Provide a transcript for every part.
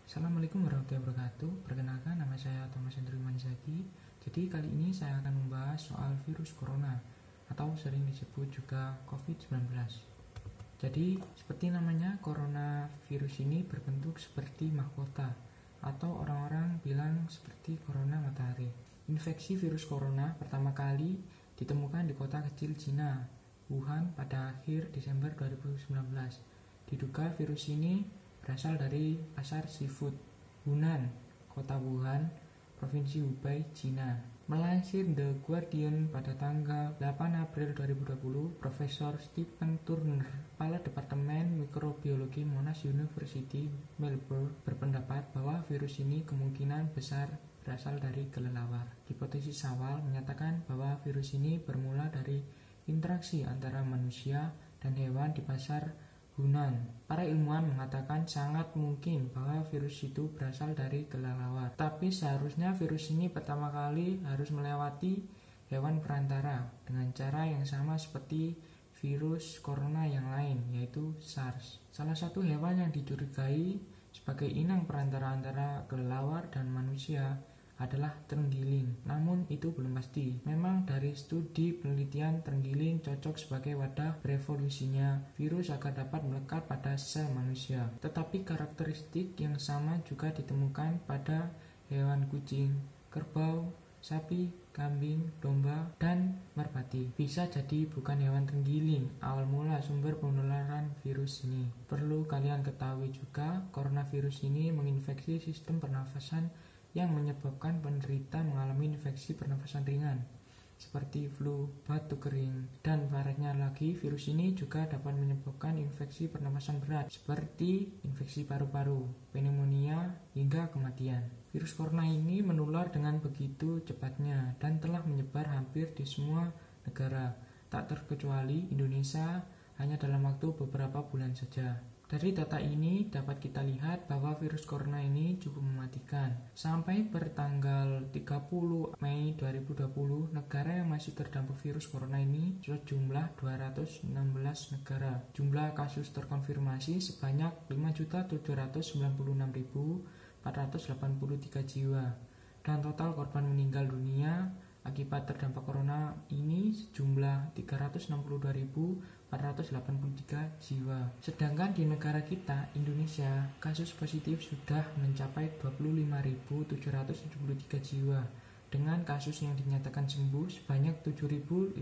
Assalamualaikum warahmatullahi wabarakatuh. Perkenalkan, nama saya Thomas Hendry Manzaki. Jadi kali ini saya akan membahas soal virus corona atau sering disebut juga COVID-19. Jadi seperti namanya, coronavirus ini berbentuk seperti mahkota atau orang-orang bilang seperti corona matahari. Infeksi virus corona pertama kali ditemukan di kota kecil Cina, Wuhan, pada akhir Desember 2019. Diduga virus ini berasal dari pasar seafood Hunan, kota Wuhan, provinsi Hubei, Cina. Melansir The Guardian pada tanggal 8 April 2020, Profesor Stephen Turner, kepala Departemen Mikrobiologi Monash University, Melbourne, berpendapat bahwa virus ini kemungkinan besar berasal dari kelelawar. Hipotesis awal menyatakan bahwa virus ini bermula dari interaksi antara manusia dan hewan di pasar Hunan. Para ilmuwan mengatakan sangat mungkin bahwa virus itu berasal dari kelelawar. Tapi seharusnya virus ini pertama kali harus melewati hewan perantara dengan cara yang sama seperti virus corona yang lain, yaitu SARS. Salah satu hewan yang dicurigai sebagai inang perantara antara kelelawar dan manusia adalah terenggiling. Namun itu belum pasti. Memang dari studi penelitian, terenggiling cocok sebagai wadah berevolusinya virus agar dapat melekat pada sel manusia. Tetapi karakteristik yang sama juga ditemukan pada hewan kucing, kerbau, sapi, kambing, domba, dan merpati. Bisa jadi bukan hewan terenggiling awal mula sumber penularan virus ini. Perlu kalian ketahui juga, coronavirus ini menginfeksi sistem pernafasan yang menyebabkan penderita mengalami infeksi pernafasan ringan seperti flu, batuk kering, dan parahnya lagi virus ini juga dapat menyebabkan infeksi pernafasan berat seperti infeksi paru-paru, pneumonia, hingga kematian. Virus corona ini menular dengan begitu cepatnya dan telah menyebar hampir di semua negara, tak terkecuali Indonesia hanya dalam waktu beberapa bulan saja. Dari data ini dapat kita lihat bahwa virus corona ini cukup mematikan. Sampai pertanggal 30 Mei 2020, negara yang masih terdampak virus corona ini sejumlah 216 negara. Jumlah kasus terkonfirmasi sebanyak 5.796.483 jiwa. Dan total korban meninggal dunia akibat terdampak corona ini sejumlah 362.483 jiwa. Sedangkan di negara kita, Indonesia, kasus positif sudah mencapai 25.773 jiwa, dengan kasus yang dinyatakan sembuh sebanyak 7.015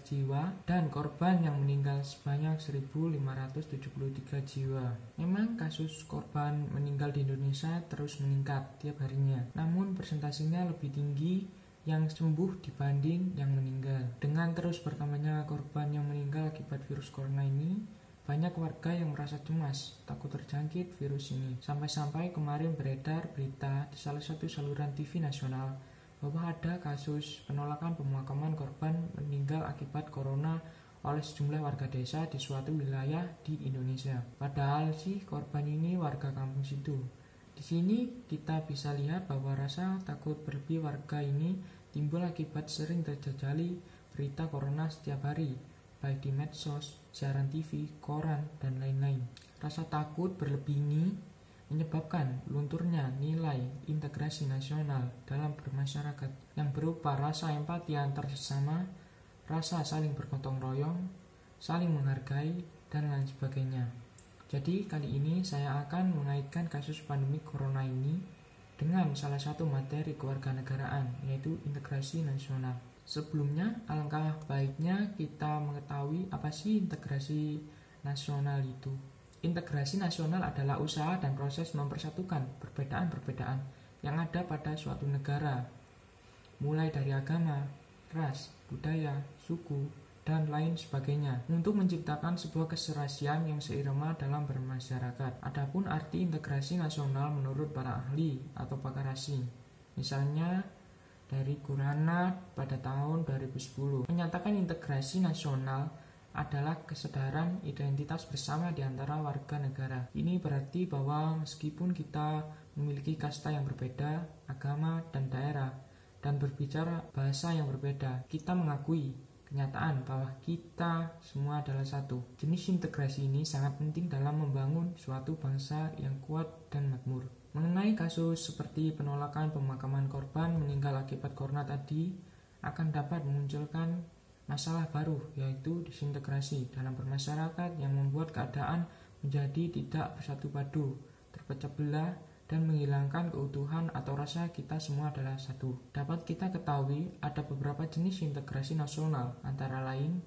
jiwa dan korban yang meninggal sebanyak 1.573 jiwa. Memang kasus korban meninggal di Indonesia terus meningkat tiap harinya, namun persentasenya lebih tinggi yang sembuh dibanding yang meninggal. Dengan terus bertambahnya korban yang meninggal akibat virus corona ini, banyak warga yang merasa cemas, takut terjangkit virus ini. Sampai-sampai kemarin beredar berita di salah satu saluran TV nasional bahwa ada kasus penolakan pemakaman korban meninggal akibat corona oleh sejumlah warga desa di suatu wilayah di Indonesia. Padahal sih korban ini warga kampung situ. Di sini kita bisa lihat bahwa rasa takut berlebih warga ini timbul akibat sering terjajali berita corona setiap hari, baik di medsos, siaran TV, koran, dan lain-lain. Rasa takut berlebih ini menyebabkan lunturnya nilai integrasi nasional dalam bermasyarakat yang berupa rasa empati antar sesama, rasa saling bergotong royong, saling menghargai, dan lain sebagainya. Jadi kali ini saya akan mengaitkan kasus pandemi corona ini dengan salah satu materi kewarganegaraan, yaitu integrasi nasional. Sebelumnya, alangkah baiknya kita mengetahui apa sih integrasi nasional itu. Integrasi nasional adalah usaha dan proses mempersatukan perbedaan-perbedaan yang ada pada suatu negara, mulai dari agama, ras, budaya, suku, dan lain sebagainya, untuk menciptakan sebuah keserasian yang seirama dalam bermasyarakat. Adapun arti integrasi nasional menurut para ahli atau pakar asing, misalnya dari Gurnandt pada tahun 2010, menyatakan integrasi nasional adalah kesadaran identitas bersama di antara warga negara. Ini berarti bahwa meskipun kita memiliki kasta yang berbeda, agama dan daerah, dan berbicara bahasa yang berbeda, kita mengakui kenyataan bahwa kita semua adalah satu. Jenis integrasi ini sangat penting dalam membangun suatu bangsa yang kuat dan makmur. Mengenai kasus seperti penolakan pemakaman korban meninggal akibat corona tadi, akan dapat memunculkan masalah baru, yaitu disintegrasi dalam bermasyarakat yang membuat keadaan menjadi tidak bersatu padu, terpecah belah, dan menghilangkan keutuhan atau rasa kita semua adalah satu. Dapat kita ketahui ada beberapa jenis integrasi nasional, antara lain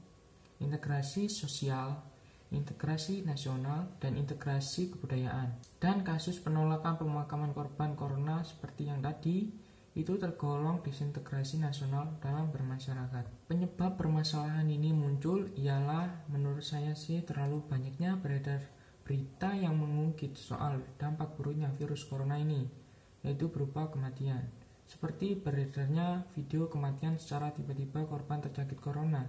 integrasi sosial, integrasi nasional, dan integrasi kebudayaan. Dan kasus penolakan pemakaman korban corona seperti yang tadi, itu tergolong disintegrasi nasional dalam bermasyarakat. Penyebab permasalahan ini muncul ialah menurut saya sih terlalu banyaknya beredar berita yang mengungkit soal dampak buruknya virus corona ini, yaitu berupa kematian. Seperti beredarnya video kematian secara tiba-tiba korban terjangkit corona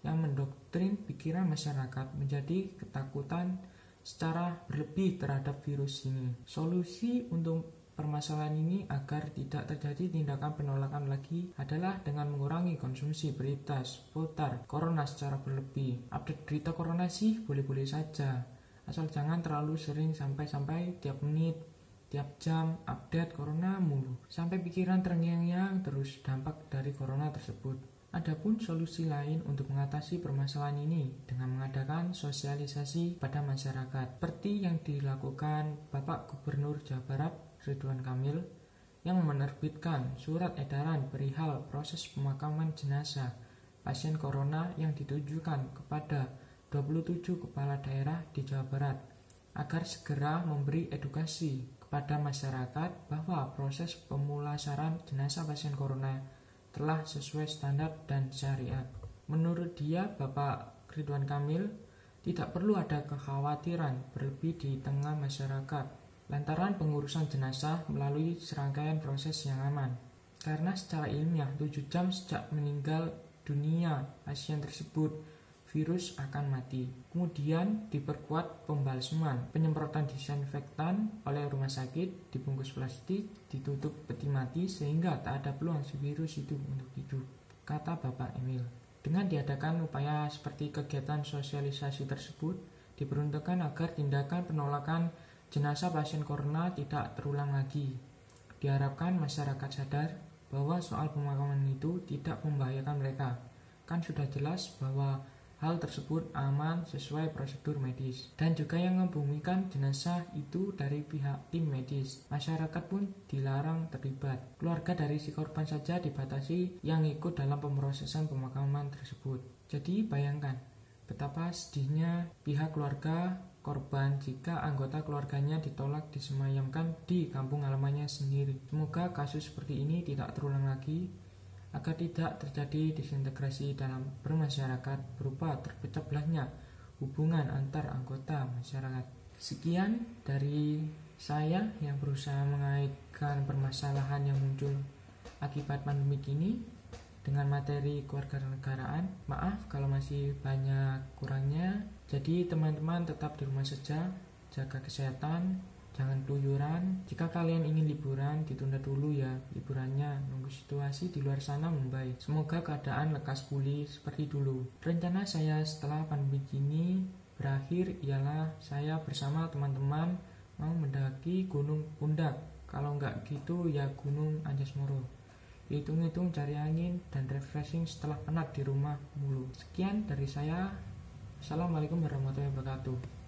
yang mendoktrin pikiran masyarakat menjadi ketakutan secara berlebih terhadap virus ini. Solusi untuk permasalahan ini agar tidak terjadi tindakan penolakan lagi adalah dengan mengurangi konsumsi berita seputar corona secara berlebih. Update berita corona sih boleh-boleh saja, asal jangan terlalu sering sampai tiap menit, tiap jam update corona mulu, sampai pikiran terngiang-ngiang terus dampak dari corona tersebut. Adapun solusi lain untuk mengatasi permasalahan ini dengan mengadakan sosialisasi pada masyarakat, seperti yang dilakukan Bapak Gubernur Jawa Barat Ridwan Kamil yang menerbitkan surat edaran perihal proses pemakaman jenazah pasien corona yang ditujukan kepada 27 kepala daerah di Jawa Barat agar segera memberi edukasi kepada masyarakat bahwa proses pemulasaran jenazah pasien corona telah sesuai standar dan syariat. Menurut dia, Bapak Ridwan Kamil, tidak perlu ada kekhawatiran berlebih di tengah masyarakat lantaran pengurusan jenazah melalui serangkaian proses yang aman. Karena secara ilmiah 7 jam sejak meninggal dunia pasien tersebut, virus akan mati. Kemudian diperkuat pembalseman, penyemprotan disinfektan oleh rumah sakit, dibungkus plastik, ditutup peti mati sehingga tak ada peluang si virus itu untuk hidup, kata Bapak Emil. Dengan diadakan upaya seperti kegiatan sosialisasi tersebut, diperuntukkan agar tindakan penolakan jenazah pasien corona tidak terulang lagi. Diharapkan masyarakat sadar bahwa soal pemakaman itu tidak membahayakan mereka. Kan sudah jelas bahwa hal tersebut aman sesuai prosedur medis, dan juga yang membumikan jenazah itu dari pihak tim medis. Masyarakat pun dilarang terlibat. Keluarga dari si korban saja dibatasi yang ikut dalam pemrosesan pemakaman tersebut. Jadi bayangkan betapa sedihnya pihak keluarga korban jika anggota keluarganya ditolak disemayamkan di kampung halamannya sendiri. Semoga kasus seperti ini tidak terulang lagi, agar tidak terjadi disintegrasi dalam bermasyarakat berupa terpecah belahnya hubungan antar anggota masyarakat. Sekian dari saya yang berusaha mengaitkan permasalahan yang muncul akibat pandemi ini dengan materi kewarganegaraan. Maaf kalau masih banyak kurangnya. Jadi teman-teman tetap di rumah saja, jaga kesehatan, jangan keluyuran. Jika kalian ingin liburan, ditunda dulu ya liburannya, nunggu situasi di luar sana membaik. Semoga keadaan lekas pulih seperti dulu. Rencana saya setelah pandemi ini berakhir ialah saya bersama teman-teman mau mendaki Gunung Pundak. Kalau nggak gitu ya Gunung Anjas-Moro. Hitung-hitung cari angin dan refreshing setelah penat di rumah mulu. Sekian dari saya. Assalamualaikum warahmatullahi wabarakatuh.